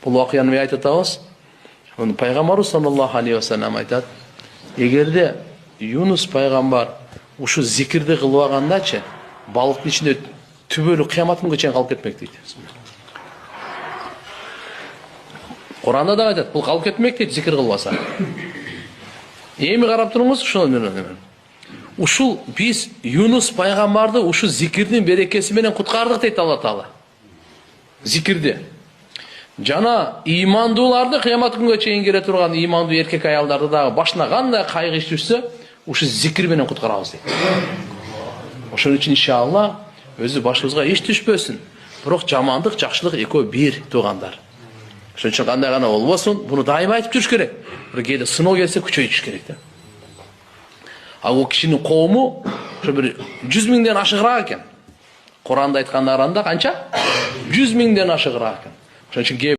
Бул окуяны мен айтып атабыз. Пайгамбарыбыз саллаллаху алейхи ва саллям айтат: эгерде Юнус пайгамбар ушу зикирди кылып алгандачы, балыктын ичинде түбөлүк кыямат күнгө чейин калып кетмек дейт. Куранда да айтат, бул калып кетмек дейт зикир кылбаса. Эми карап туруңуз, ушул биз Юнус пайгамбарды ушу зикирдин берекеси менен куткардык дейт Алла Таала. Зикирди. Жана имандууларды кыямат күнгө чейин келе турган имандуу эркек аялдарды дагы башына кандай кайгы иш түшсө, ушу зикир менен куткарабыз дейт. Ошон үчүн иншалла өзү башыбызга иш түшпөсүн. Бирок жамандык, жакшылык экөө бир туугандар. Ошон үчүн кандай гана болбосун, буну дайыма айтып жүрүш керек. Бир кээде сыноо келсе күчөйтүш керек да. Ал кишинин коому ошо бир 100 миңден ашыгыраак экен. Куранда айткандарында канча? 100 миңден ашыгыраак экен. Ошон үчүн